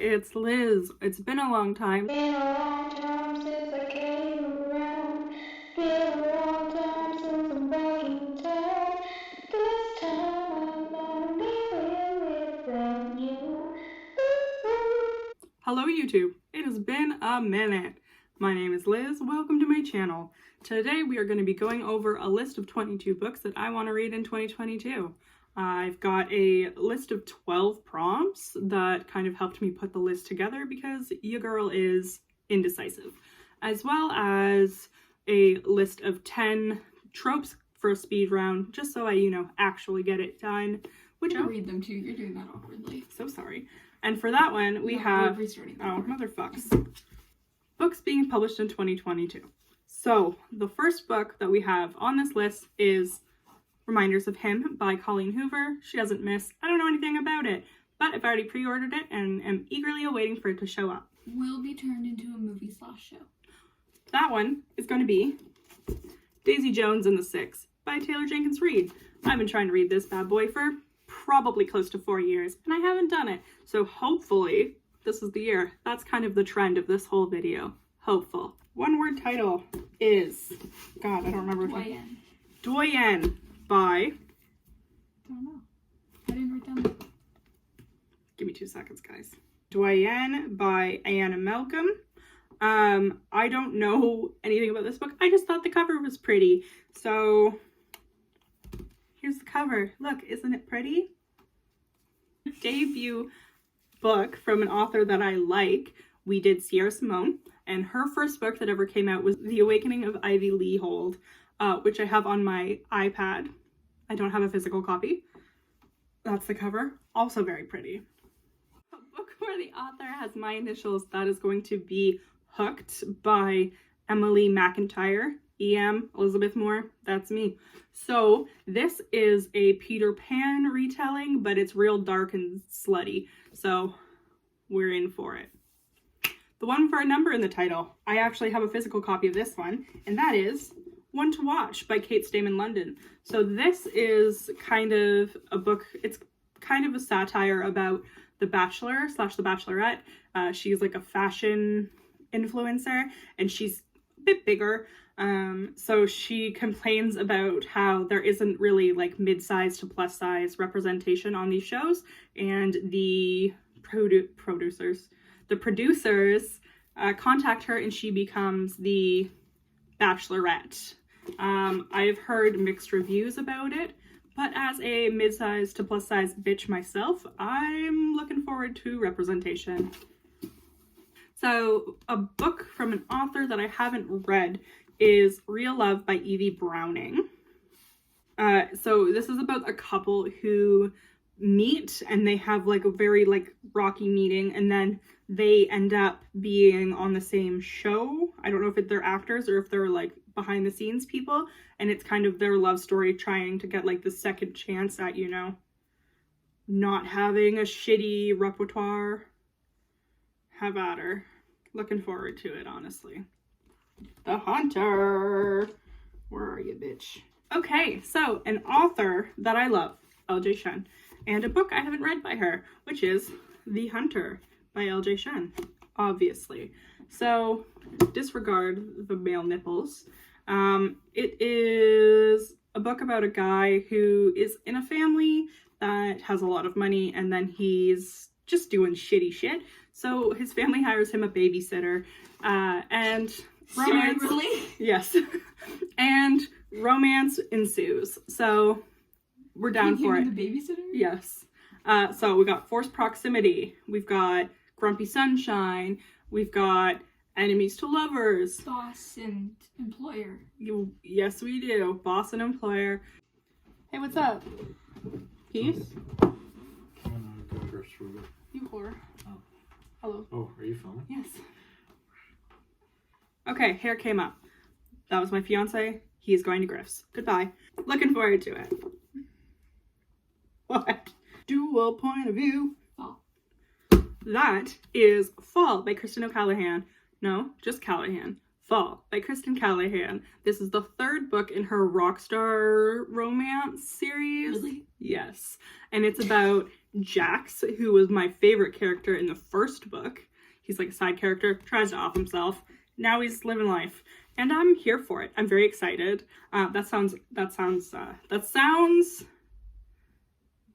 it's Liz. It's been a long time. Been a long time since I came around. Been a long time since I'm back in town. This time I'm living without you. Hello YouTube. It has been a minute. My name is Liz. Welcome to my channel. Today we are going to be going over a list of 22 books that I want to read in 2022. I've got a list of 12 prompts that kind of helped me put the list together because your girl is indecisive, as well as a list of 10 tropes for a speed round, just so I, actually get it done. Which I'll read them too. You're doing that awkwardly. So sorry. And for that one, we have, motherfucks, books being published in 2022. So the first book that we have on this list is Reminders of Him by Colleen Hoover. She doesn't miss. I don't know anything about it, but I've already pre-ordered it and am eagerly awaiting for it to show up. Will be turned into a movie/show. That one is going to be Daisy Jones and the Six by Taylor Jenkins Reid. I've been trying to read this bad boy for probably close to 4 years, and I haven't done it. So hopefully this is the year. That's kind of the trend of this whole video. Hopeful. One word title is, God, I don't remember. Doyen. Doyen by, Don't know. I didn't write down the... Give me 2 seconds, guys. Doyen by Anna Malcolm. I don't know anything about this book. I just thought the cover was pretty. So here's the cover. Look, isn't it pretty? Debut book from an author that I like. We did Sierra Simone, and her first book that ever came out was The Awakening of Ivy Leahold, which I have on my iPad. I don't have a physical copy. That's the cover. Also very pretty. A book where the author has my initials, that is going to be Hooked by Emily McIntyre. EM, Elizabeth Moore, that's me. So this is a Peter Pan retelling, but it's real dark and slutty. So we're in for it. The one for a number in the title. I actually have a physical copy of this one, and that is One to Watch by Kate Stayman London. So this is kind of a book, it's kind of a satire about the Bachelor / the Bachelorette. She's like a fashion influencer, and she's a bit bigger. So she complains about how there isn't really like mid-size to plus size representation on these shows, and the producers contact her, and she becomes the Bachelorette. I've heard mixed reviews about it, but as a mid-size to plus size bitch myself, I'm looking forward to representation. So a book from an author that I haven't read is Real Love by Evie Browning. So this is about a couple who meet, and they have like a very like rocky meeting, and then they end up being on the same show. I don't know if they're actors or if they're like behind the scenes people, and it's kind of their love story trying to get like the second chance at, not having a shitty repertoire. Have at her. Looking forward to it, honestly. The Hunter. Where are you, bitch? Okay, so an author that I love, L.J. Shen, and a book I haven't read by her, which is The Hunter by L.J. Shen, obviously. So disregard the male nipples. It is a book about a guy who is in a family that has a lot of money, and then he's just doing shitty shit. So his family hires him a babysitter, and romance. Really? Yes. And romance ensues. So we're down for it. The babysitter? Yes. So we got Forced Proximity. We've got Grumpy Sunshine. We've got Enemies to Lovers. Boss and employer. Yes, we do. Boss and employer. Hey, what's up? Peace? You whore. Oh. Hello. Oh, are you filming? Yes. Okay, hair came up. That was my fiance. He is going to Griff's. Goodbye. Looking forward to it. What? Dual point of view. Fall. That is Fall by Kristen O'Callaghan. No, just Callahan. Fall by Kristen Callahan. This is the third book in her Rockstar romance series. Really? Yes. And it's about Jax, who was my favorite character in the first book. He's like a side character, tries to off himself. Now he's living life, and I'm here for it. I'm very excited. That sounds not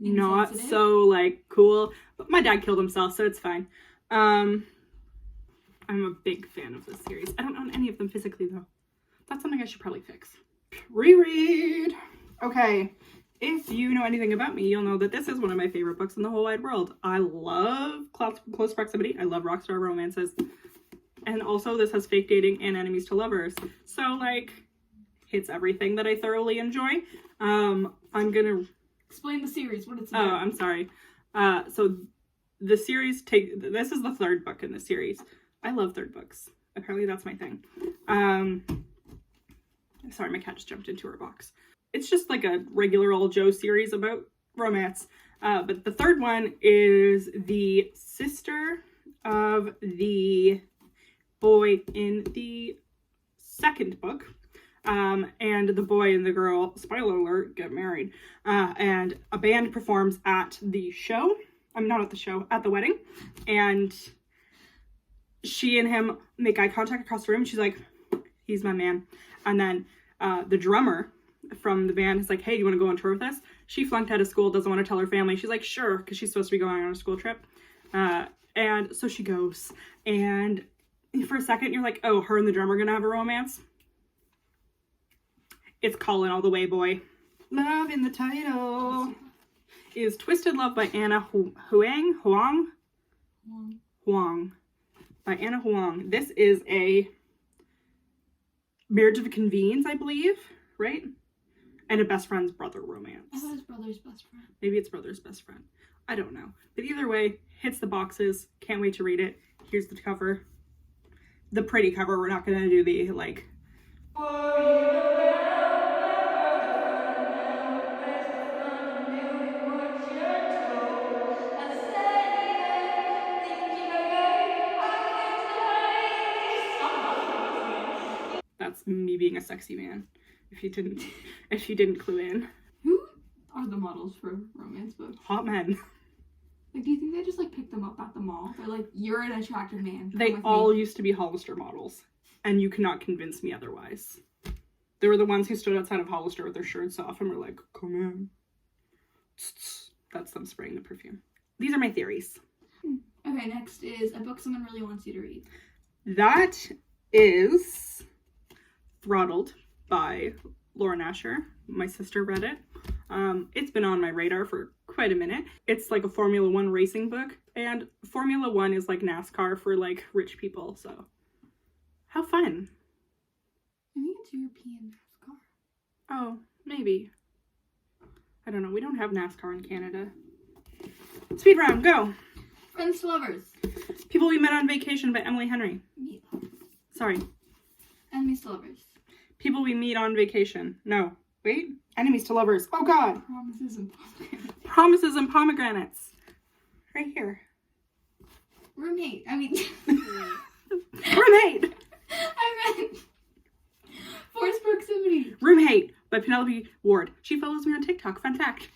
Insensitive. so like cool, but my dad killed himself, so it's fine. I'm a big fan of this series. I don't own any of them physically though. That's something I should probably fix. Reread. Okay, if you know anything about me, you'll know that this is one of my favorite books in the whole wide world. I love close proximity. I love rockstar romances. And also this has fake dating and enemies to lovers. So like, it's everything that I thoroughly enjoy. I'm gonna... Explain the series, what it's Oh, about. I'm sorry. So the series this is the third book in the series. I love third books. Apparently that's my thing. Sorry, my cat just jumped into her box. It's just like a regular old Joe series about romance. But the third one is the sister of the boy in the second book. And the boy and the girl, spoiler alert, get married. And a band performs at the show. I'm not at the show, at the wedding. And she and him make eye contact across the room. She's like, he's my man. And then the drummer from the band is like, hey, do you want to go on tour with us? She flunked out of school, doesn't want to tell her family. She's like, sure, because she's supposed to be going on a school trip. And so she goes. And for a second, you're like, oh, her and the drummer are going to have a romance. It's Colin all the way, boy. Love in the title is Twisted Love by Anna Huang. By Anna Huang. This is a marriage of convenience, I believe, right? And a best friend's brother romance. I thought it was brother's best friend. Maybe it's brother's best friend. I don't know. But either way, hits the boxes. Can't wait to read it. Here's the cover. The pretty cover. We're not going to do the, like... That's me being a sexy man. If you didn't clue in. Who are the models for romance books? Hot men. Like, do you think they just, like, pick them up at the mall? They're like, you're an attractive man. Come They with all me. used to be Hollister models. And you cannot convince me otherwise. They were the ones who stood outside of Hollister with their shirts off and were like, come in. That's them spraying the perfume. These are my theories. Okay, next is a book someone really wants you to read. That is Throttled by Laura Nasher. My sister read it. It's been on my radar for quite a minute. It's like a Formula One racing book, and Formula One is like NASCAR for like rich people, so how fun. I think it's European NASCAR. Oh, maybe. I don't know. We don't have NASCAR in Canada. Speed round, go. Friends to Lovers. People We Met on Vacation by Emily Henry. Meet lovers. Sorry. Enemies to lovers. People We Meet on Vacation. No. Wait. Enemies to Lovers. Oh, God. Promises and pomegranates. Promises and Pomegranates. Right here. Roommate. I mean... Roommate. I meant... Forced proximity. Roommate by Penelope Ward. She follows me on TikTok. Fun fact.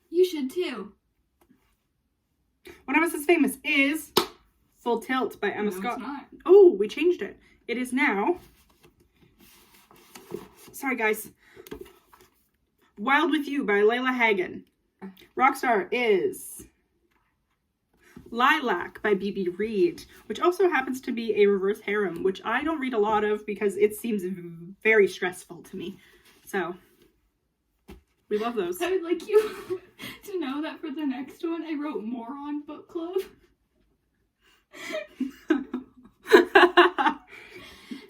You should too. One of Us is Famous is Full Tilt by Emma No, Scott. it's not. Oh, we changed it. It is now... Sorry, guys. Wild With You by Layla Hagen. Rockstar is Lilac by B.B. Reed, which also happens to be a reverse harem, which I don't read a lot of because it seems very stressful to me. So, we love those. I would like you to know that for the next one, I wrote Moron Book Club.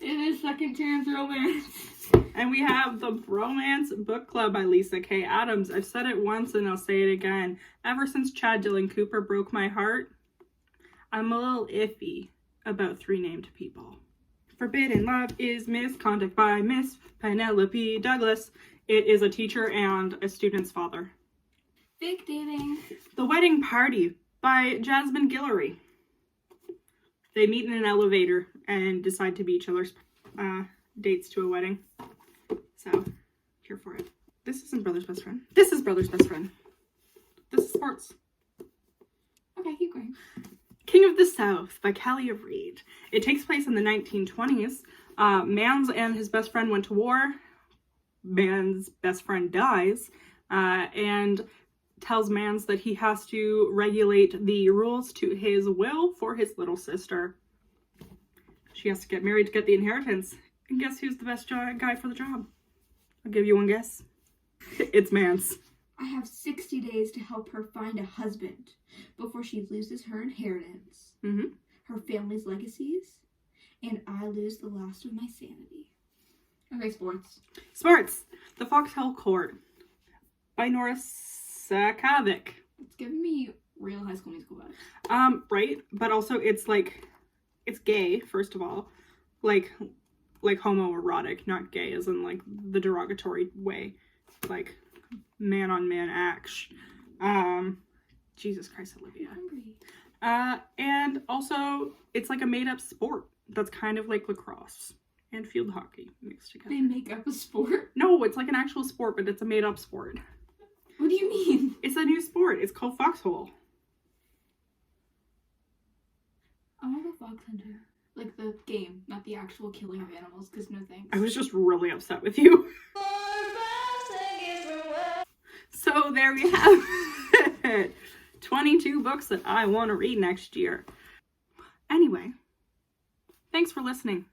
It is Second Chance Romance. And we have the Bromance Book Club by Lisa K. Adams. I've said it once and I'll say it again. Ever since Chad Dillon Cooper broke my heart, I'm a little iffy about three named people. Forbidden Love is Misconduct by Miss Penelope Douglas. It is a teacher and a student's father. Fake Dating. The Wedding Party by Jasmine Guillory. They meet in an elevator and decide to be each other's dates to a wedding. So, here for it. This isn't Brother's Best Friend. This is Brother's Best Friend. This is sports. Keep going. King of the South by Callie Reed. It takes place in the 1920s. Mans and his best friend went to war. Mans' best friend dies and tells Mans that he has to regulate the rules to his will for his little sister. She has to get married to get the inheritance. And guess who's the best guy for the job? I'll give you one guess. It's Mans. I have 60 days to help her find a husband before she loses her inheritance, her family's legacies, and I lose the last of my sanity. Okay, sports. Sports. The Foxhole Court by Nora Sakavic. It's giving me real High School Musical vibes. Right, but also it's like, it's gay, first of all. Like homoerotic, not gay as in like the derogatory way. Like man on man action. Jesus Christ, Olivia. I'm hungry. And also it's like a made up sport that's kind of like lacrosse and field hockey mixed together. They make up a sport? No, it's like an actual sport, but it's a made up sport. What do you mean? It's a new sport. It's called Foxhole. I want to go Fox Hunter. Like the game, not the actual killing of animals, because no thanks. I was just really upset with you. So there we have it. 22 books that I want to read next year. Anyway, thanks for listening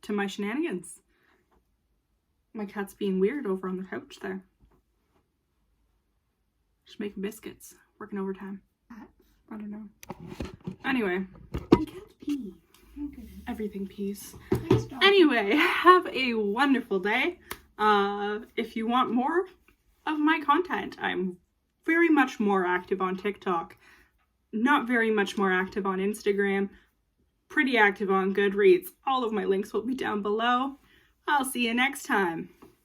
to my shenanigans. My cat's being weird over on the couch there. Just making biscuits. Working overtime. I don't know. Anyway. My cats pee. Okay. Everything peace. Nice dog. Anyway, have a wonderful day. If you want more of my content, I'm very much more active on TikTok. Not very much more active on Instagram. Pretty active on Goodreads. All of my links will be down below. I'll see you next time.